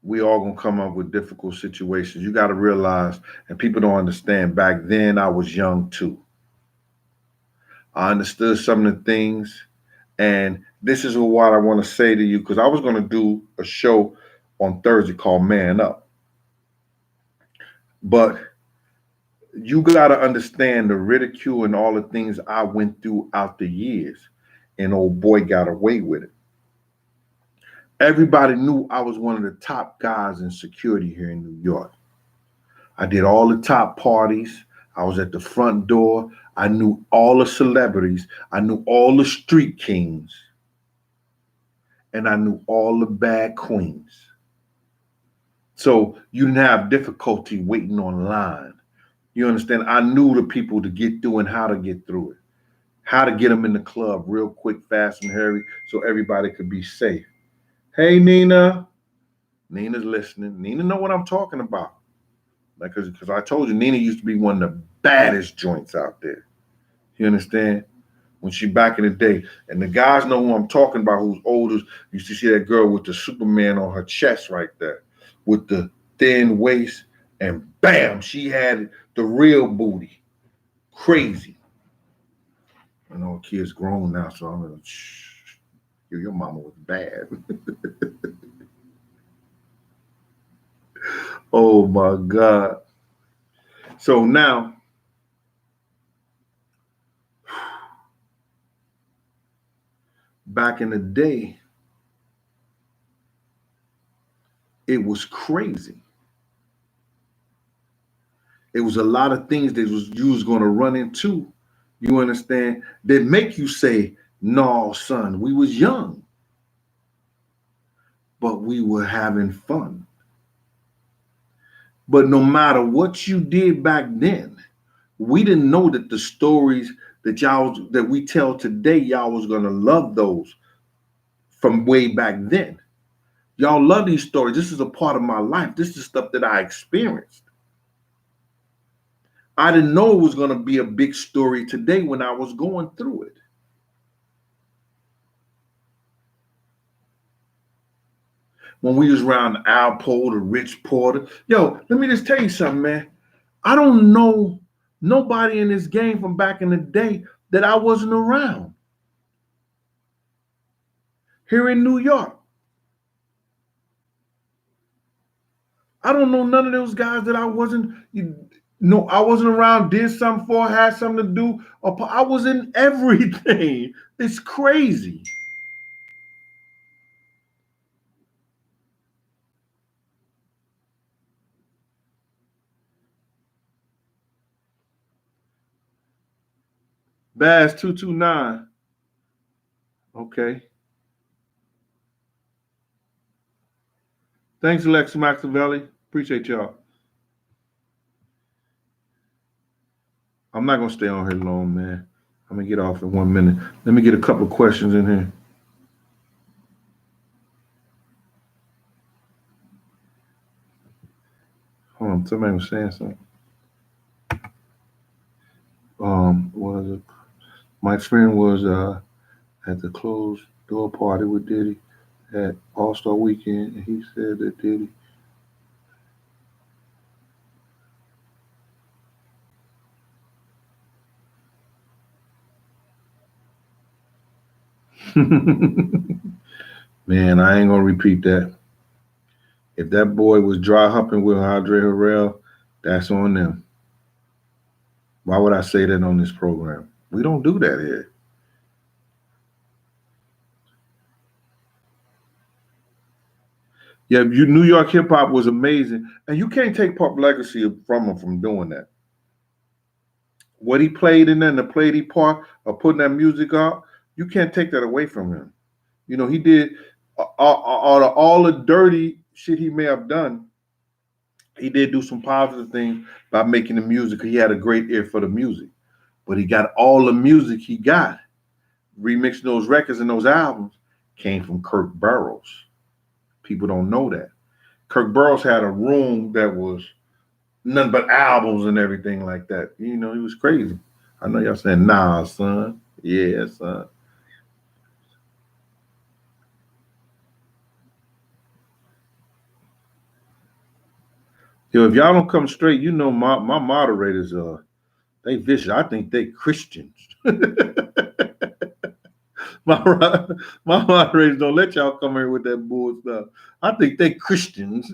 we all gonna come up with difficult situations. You got to realize, and people don't understand. Back then, I was young too. I understood some of the things, and this is what I want to say to you because I was gonna do a show on Thursday called Man Up, but you got to understand the ridicule and all the things I went through out the years, and old boy got away with it. Everybody knew I was one of the top guys in security here in New York. I did all the top parties. I was at the front door. I knew all the celebrities. I knew all the street kings. And I knew all the bad queens. So you didn't have difficulty waiting online. You understand? I knew the people to get through and how to get through it. How to get them in the club real quick, fast, and hurry so everybody could be safe. Hey, Nina. Nina's listening. Nina know what I'm talking about. Because I told you, Nina used to be one of the baddest joints out there. You understand? When she back in the day. And the guys know who I'm talking about who's older. Used to see that girl with the Superman on her chest right there. With the thin waist. And bam, she had the real booty. Crazy. I know a kid's grown now, so I'm like, shh. Your mama was bad. Oh my God. So now, back in the day, it was crazy. It was a lot of things that you was going to run into. You understand? That make you say, "No, son, we was young, but we were having fun." But no matter what you did back then, we didn't know that the stories that we tell today, y'all was gonna love those from way back then. Y'all love these stories. This is a part of my life. This is stuff that I experienced. I didn't know it was going to be a big story today when I was going through it. When we was around Al Porter, Rich Porter. Yo, let me just tell you something, man. I don't know nobody in this game from back in the day that I wasn't around. Here in New York. I don't know none of those guys that I wasn't, I wasn't around, did something for, had something to do. I was in everything. It's crazy. Bass 229. Okay. Thanks, Alexa Machiavelli. Appreciate y'all. I'm not gonna stay on here long, man. I'm gonna get off in 1 minute. Let me get a couple of questions in here. Hold on, somebody was saying something. Was it Mike's friend was at the closed door party with Diddy at All Star Weekend, and he said that Diddy. Man, I ain't gonna repeat that. If that boy was dry humping with Andre Harrell, that's on them. Why would I say that on this program? We don't do that here. Yeah, New York hip hop was amazing, and you can't take Puff legacy from him from doing that. What he played in there, and the played he part of putting that music out, you can't take that away from him. You know, he did all the dirty shit he may have done. He did do some positive things by making the music. He had a great ear for the music, but he got all the music he got remixing those records and those albums came from Kirk Burroughs. People don't know that. Kirk Burroughs had a room that was nothing but albums and everything like that. You know, he was crazy. I know y'all saying, nah, son. Yeah, son. Yo, if y'all don't come straight, you know my moderators they vicious. I think they Christians. my my moderators don't let y'all come here with that bull stuff. I think they Christians.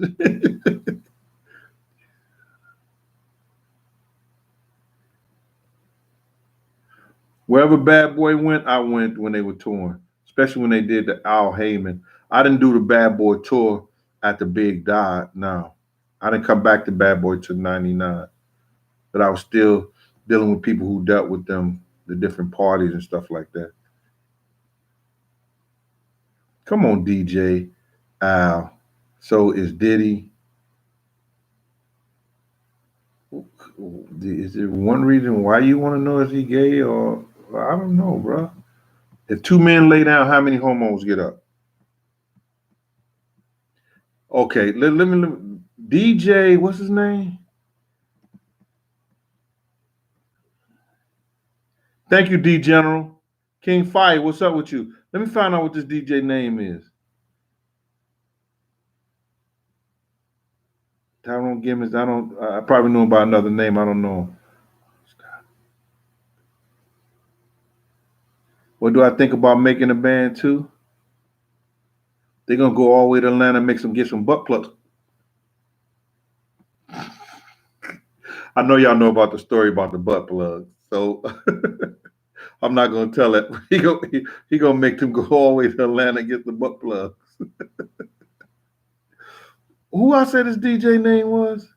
Wherever Bad Boy went, I went when they were touring, especially when they did the Al Heyman. I didn't do the Bad Boy tour at the Big died. No, I didn't come back to Bad Boy till '99, but I was still dealing with people who dealt with them, the different parties and stuff like that. Come on, DJ Al. So is Diddy. Is there one reason why you want to know if he gay or I don't know, bro? If two men lay down, how many homos get up? Okay, let me DJ. What's his name? Thank you, D General. King Fire, what's up with you? Let me find out what this DJ name is. Tyrone Gimmons. I don't. I probably know him by another name. I don't know. What do I think about making a band too? They're gonna go all the way to Atlanta and make some get some butt plugs. I know y'all know about the story about the butt plug, so I'm not gonna tell it. He gonna make them go all the way to Atlanta and get the butt plugs. Who I said his DJ name was?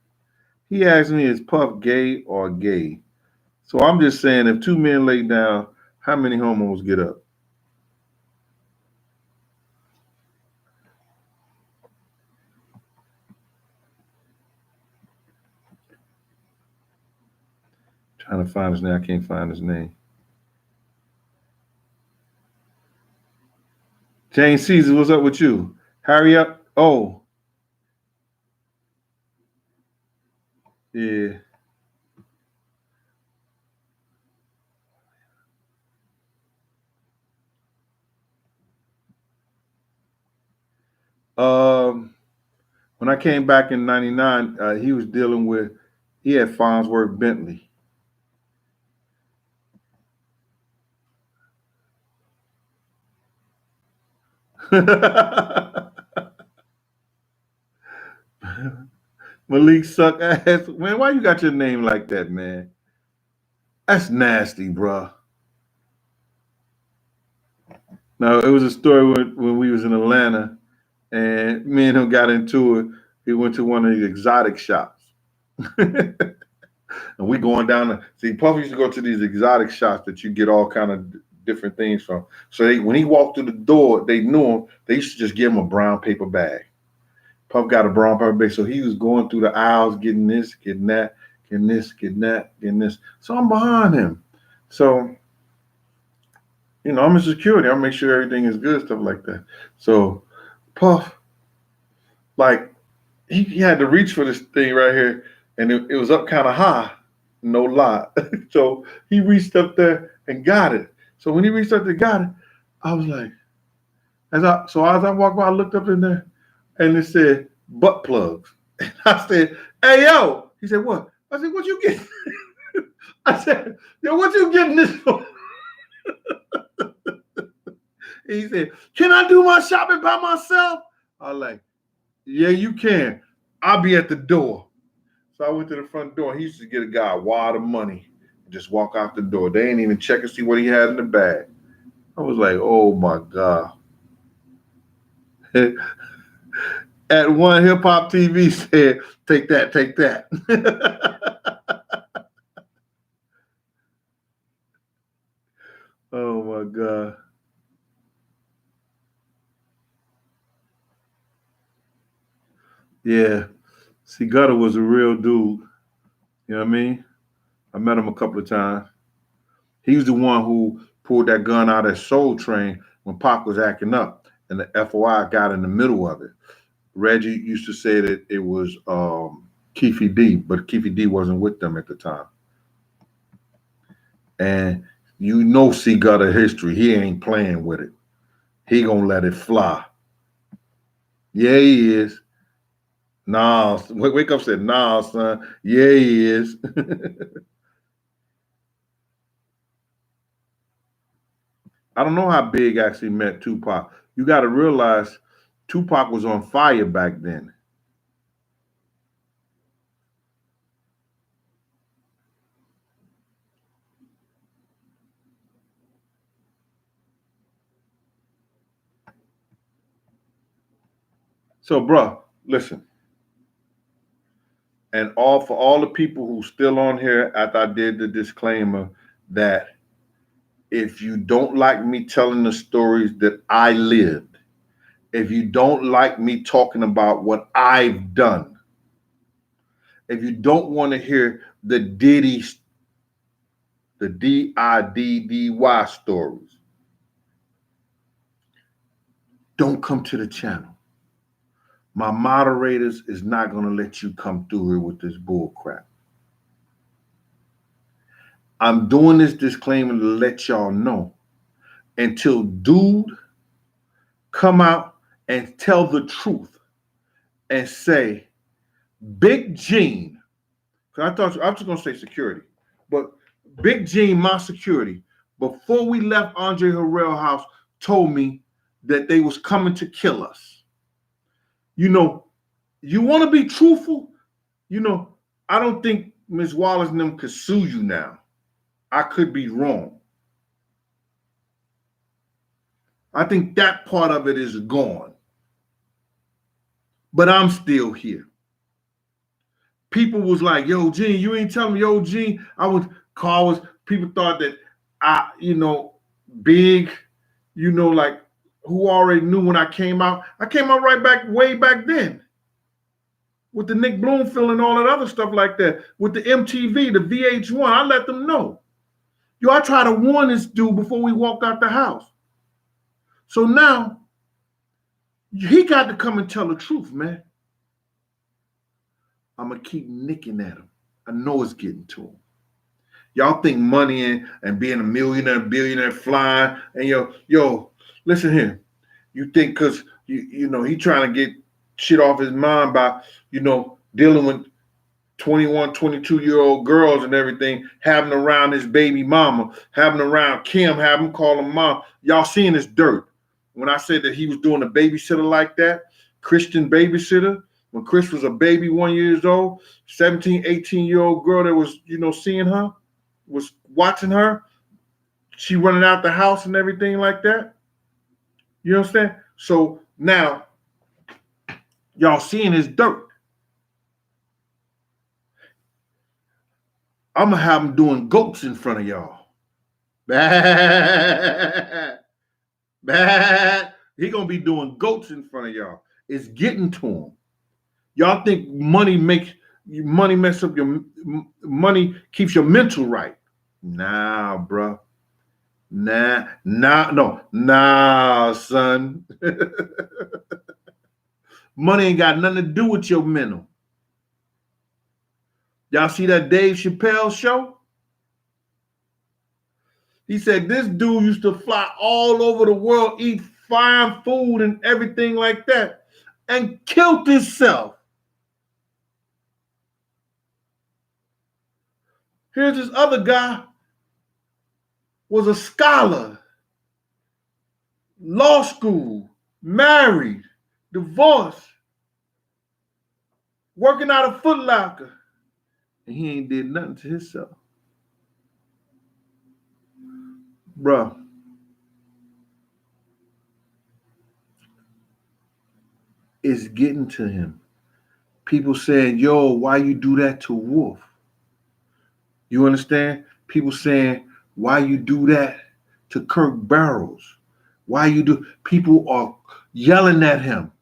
He asked me, is Puff gay or gay? So I'm just saying, if two men lay down, how many homos get up? Trying to find his name. I can't find his name. James Caesar, what's up with you? Harry up. Oh, yeah. Um, when I came back in '99, he was dealing with. He had Farnsworth Bentley. Malik suck ass. Man, why you got your name like that, man? That's nasty, bro. Now it was a story when we was in Atlanta, and me and him got into it. He went to one of these exotic shops, and we going down. See, Puff used to go to these exotic shops that you get all kind of different things from. So when he walked through the door, they knew him. They used to just give him a brown paper bag. Puff got a brown paper bag, so he was going through the aisles, getting this, getting that, getting this, getting that, getting this. So I'm behind him. So I'm in security. I'll make sure everything is good, stuff like that. So Puff, like he had to reach for this thing right here, and it was up kind of high, no lie. So he reached up there and got it. So when he reached up there and got it, I was like, as I walked by, I looked up in there, and it said butt plugs. And I said, "Hey yo," he said, "What?" I said, "What you getting?" I said, "Yo, what you getting this for?" He said, "Can I do my shopping by myself?" I was like, "Yeah, you can. I'll be at the door." So I went to the front door. He used to get a guy a wad of money and just walk out the door. They ain't even check and see what he had in the bag. I was like, "Oh my God." at one hip hop TV said, "Take that, take that." Oh my God. Yeah. See, Gutter was a real dude. You know what I mean? I met him a couple of times. He was the one who pulled that gun out of Soul Train when Pac was acting up, and the FOI got in the middle of it. Reggie used to say that it was Keefe D, but Keefe D wasn't with them at the time. And you know C Gutter history. He ain't playing with it. He gonna let it fly. Yeah, he is. Nah, wake up said, nah, son. Yeah, he is. I don't know how Big actually met Tupac. You got to realize Tupac was on fire back then. So, bruh, listen, and all for all the people who still on here after I did the disclaimer that if you don't like me telling the stories that I lived, if you don't like me talking about what I've done, if you don't want to hear the Diddy, the Diddy stories, don't come to the channel. My moderators is not going to let you come through here with this bull crap. I'm doing this disclaimer to let y'all know until dude come out and tell the truth and say, Big Gene, because I thought I was just going to say security, but Big Gene, my security, before we left Andre Harrell house, told me that they was coming to kill us. You know, you want to be truthful? You know, I don't think Ms. Wallace and them could sue you now. I could be wrong. I think that part of it is gone. But I'm still here. People was like, yo, Gene, you ain't telling me, yo, Gene. People thought that Big, like who already knew when I came out. I came out way back then. With the Nick Bloomfield and all that other stuff like that. With the MTV, the VH1, I let them know. Yo, I tried to warn this dude before we walked out the house. So now, he got to come and tell the truth, man. I'm going to keep nicking at him. I know it's getting to him. Y'all think money and being a millionaire, billionaire, flying, and yo, listen here. You think because, he trying to get shit off his mind by, dealing with 21, 22-year-old girls and everything, having around his baby mama, having around Kim, having him call him mom. Y'all seeing this dirt. When I said that he was doing a babysitter like that, Christian babysitter, when Chris was a baby 1 year old, 17, 18-year-old girl that was, seeing her, was watching her, she running out the house and everything like that. You understand? So now, y'all seeing his dirt. I'm going to have him doing goats in front of y'all. Bad. Bad. He going to be doing goats in front of y'all. It's getting to him. Y'all think money mess up your money, keeps your mental right. Nah, bro. Nah, son. Money ain't got nothing to do with your mental. Y'all see that Dave Chappelle show? He said this dude used to fly all over the world, eat fine food and everything like that, and killed himself. Here's this other guy, was a scholar, law school, married, divorced, working out of Foot Locker, and he ain't did nothing to himself. Bruh. is getting to him. People saying, yo, why you do that to Wolf? You understand? People saying, why you do that to Kirk Barrows? Why you do? People are yelling at him.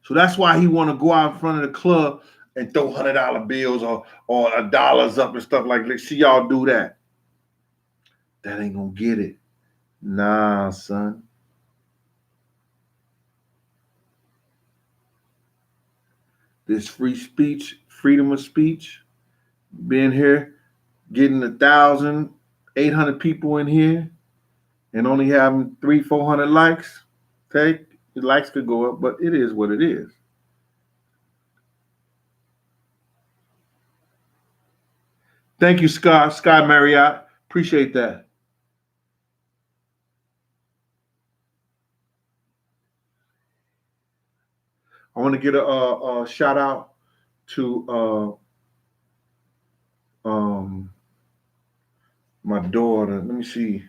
So that's why he want to go out in front of the club and throw $100 bills or dollars up and stuff like that. See y'all do that. That ain't gonna get it. Nah, son. This free speech, freedom of speech, being here, getting 1,800 people in here, and only having 300-400 likes. Okay, the likes could go up, but it is what it is. Thank you, Sky Marriott. Appreciate that. I want to get a shout out to my daughter. Let me see.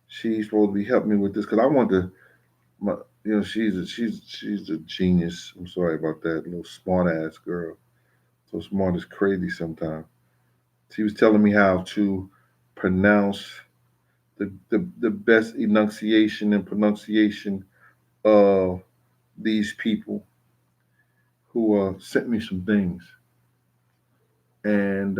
She's supposed to be helping me with this because I want to. My, she's a genius. I'm sorry about that little smart ass girl. So smart is crazy sometimes. She was telling me how to pronounce the best enunciation and pronunciation of these people who sent me some things. And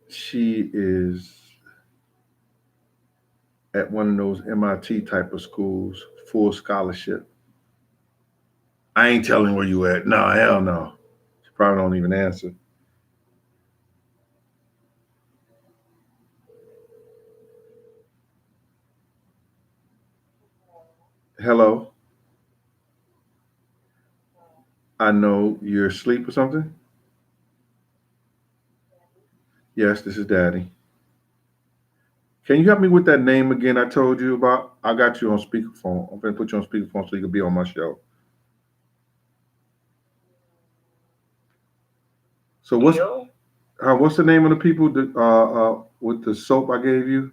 she is at one of those MIT type of schools, full scholarship. I ain't telling where you at. No, hell no. She probably don't even answer. Hello. I know you're asleep or something. Yes, this is Daddy. Can you help me with that name again I told you about? I got you on speakerphone. I'm going to put you on speakerphone so you can be on my show. So what's the name of the people that with the soap I gave you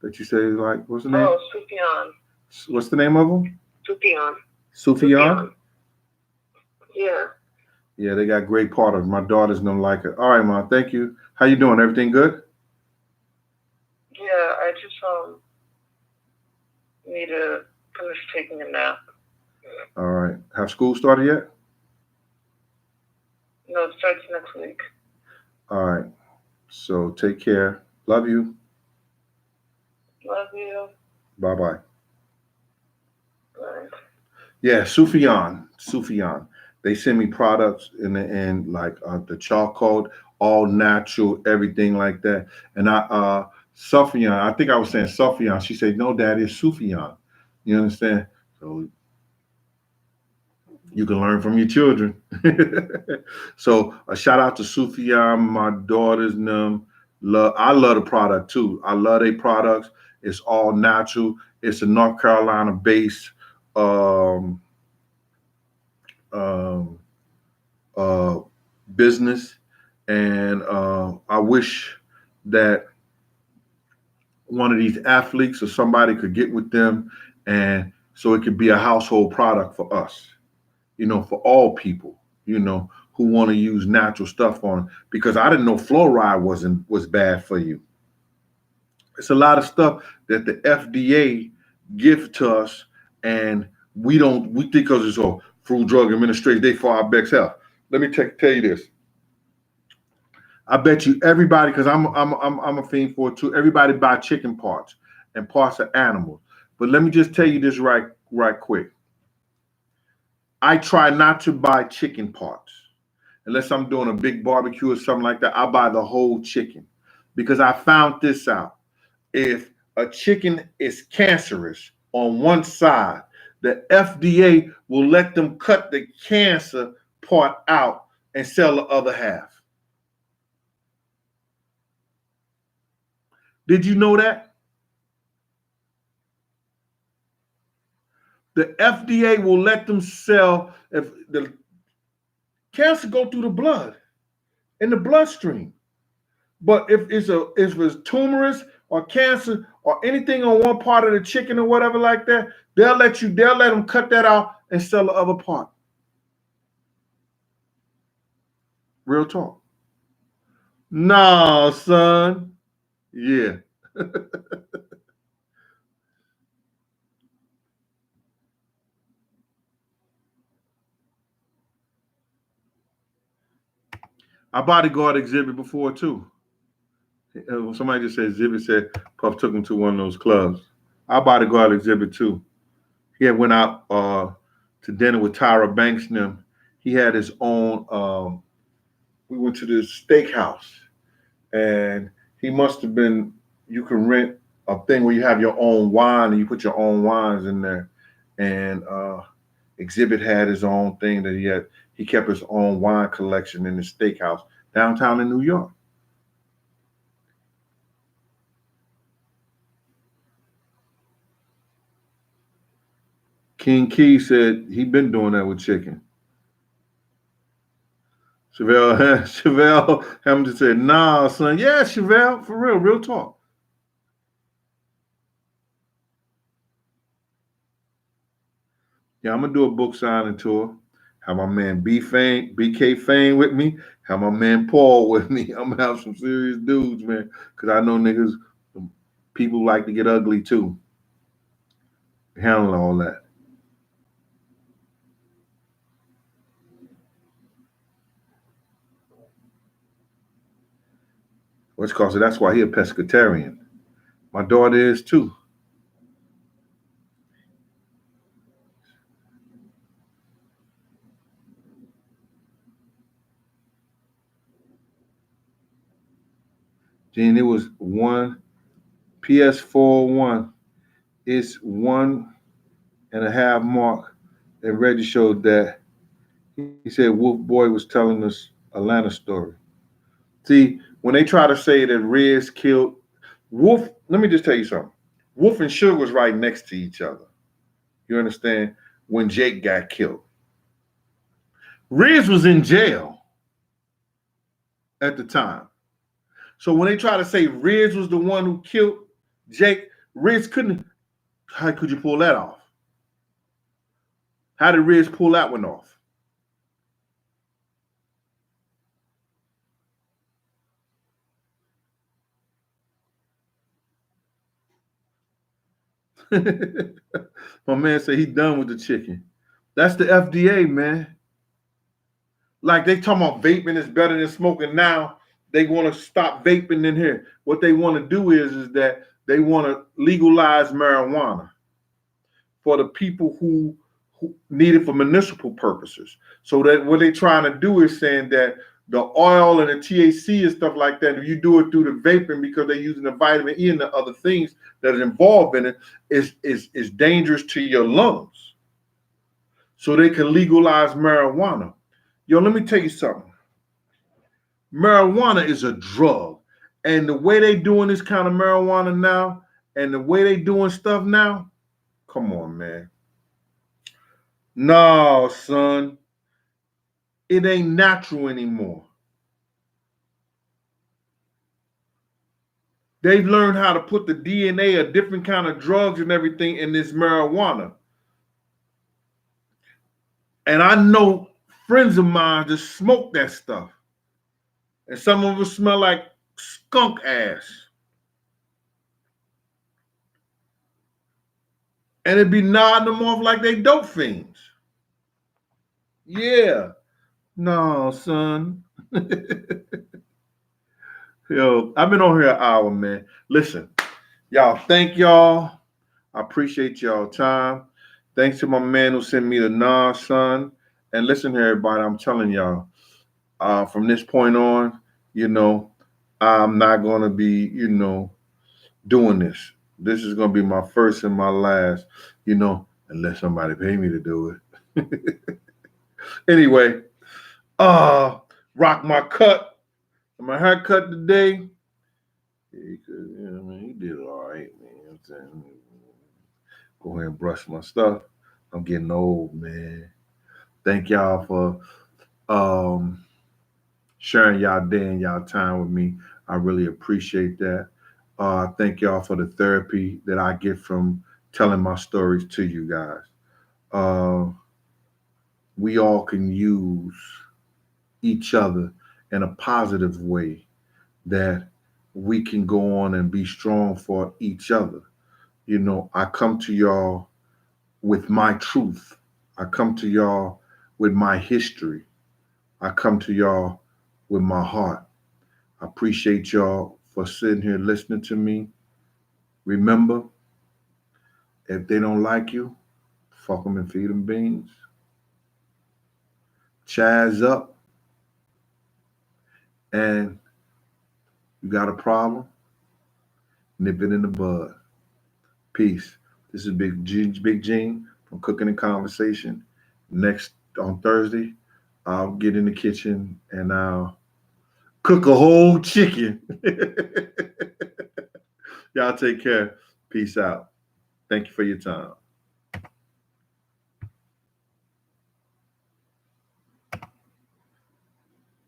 that you say like what's the name? Oh, Sufyan. What's the name of them? Sufyan. Sufyan? Yeah. Yeah, they got great products. My daughters don't like it. All right, Mom. Thank you. How you doing? Everything good? Yeah, I just need to finish taking a nap. All right. Have school started yet? No, it starts next week. All right. So take care. Love you. Love you. Bye bye. Bye. Yeah, Sufyan. They send me products in the end, like the charcoal, all natural, everything like that. And Sufyan, I think I was saying Sufyan. She said, no, Dad, it's Sufyan. You understand? So you can learn from your children. So a shout out to Sufyan, my daughters, and them. I love the product too. I love their products. It's all natural. It's a North Carolina based um, um, uh, business, and I wish that one of these athletes or somebody could get with them, and so it could be a household product for us. For all people, who want to use natural stuff on. Because I didn't know fluoride was bad for you. It's a lot of stuff that the FDA gives to us, and we think because it's all Food Drug Administration, they for our best health. Let me tell you this. I bet you everybody, because I'm a fiend for it too. Everybody buy chicken parts and parts of animals. But let me just tell you this right quick. I try not to buy chicken parts unless I'm doing a big barbecue or something like that. I buy the whole chicken because I found this out. If a chicken is cancerous on one side, the FDA will let them cut the cancer part out and sell the other half. Did you know that? The FDA will let them sell if the cancer go through the blood in the bloodstream. But if it's tumorous or cancer or anything on one part of the chicken or whatever like that, they'll let them cut that out and sell the other part. Real talk. Nah, son. Yeah. I bodyguard exhibit before too. Somebody just said exhibit said Puff took him to one of those clubs. I bodyguard exhibit too. He had went out to dinner with Tyra Banks and them. He had his own. We went to this steakhouse, and he must have been. You can rent a thing where you have your own wine and you put your own wines in there. And Exhibit had his own thing that he had. He kept his own wine collection in the steakhouse downtown in New York. King Key said he'd been doing that with chicken. Chevelle Chevelle Hamilton said, "Nah, son, yeah, Chevelle, for real talk." Yeah, I'm gonna do a book signing tour. Have my man BK Fane with me. Have my man Paul with me. I'm gonna have some serious dudes, man, because I know niggas, people like to get ugly too. Handle all that. What's called? So that's why he a pescatarian. My daughter is too. Gene, it was one PS4 one. It's 1.5 mark. And Reggie showed that. He said Wolf Boy was telling us Atlanta story. See, when they try to say that Riz killed Wolf, let me just tell you something. Wolf and Suge was right next to each other. You understand? When Jake got killed. Riz was in jail at the time. So when they try to say Riz was the one who killed Jake, Riz couldn't. How could you pull that off? How did Riz pull that one off? My man said he done with the chicken. That's the FDA, man. Like they talking about vaping is better than smoking now. They want to stop vaping in here. What they want to do is that they want to legalize marijuana for the people who need it for municipal purposes. So that what they're trying to do is saying that the oil and the THC and stuff like that, if you do it through the vaping because they're using the vitamin E and the other things that are involved in it, is dangerous to your lungs. So they can legalize marijuana. Yo, let me tell you something. Marijuana is a drug. And the way they doing this kind of marijuana now, and the way they doing stuff now, come on, man. No, son. It ain't natural anymore. They've learned how to put the DNA of different kind of drugs and everything in this marijuana. And I know friends of mine that smoke that stuff. And some of them smell like skunk ass. And it'd be nodding them off like they dope fiends. Yeah. No, son. Yo, I've been on here an hour, man. Listen, y'all, thank y'all. I appreciate y'all time. Thanks to my man who sent me the Nahhhh, son. And listen here, everybody, I'm telling y'all, from this point on, I'm not going to be, doing this. This is going to be my first and my last, unless somebody pay me to do it. Anyway, rock my cut. My haircut today. He did it all right, man. Go ahead and brush my stuff. I'm getting old, man. Thank y'all for sharing y'all day and y'all time with me. I really appreciate that. Thank y'all for the therapy that I get from telling my stories to you guys. Uh, we all can use each other in a positive way that we can go on and be strong for each other. I come to y'all with my truth. I come to y'all with my history. I come to y'all with my heart. I appreciate y'all for sitting here listening to me. Remember, if they don't like you, fuck them and feed them beans. Chaz up, and you got a problem, nip it in the bud. Peace. This is Big Gene from Cooking and Conversation. Next on Thursday, I'll get in the kitchen and I'll cook a whole chicken. Y'all take care. Peace out. Thank you for your time.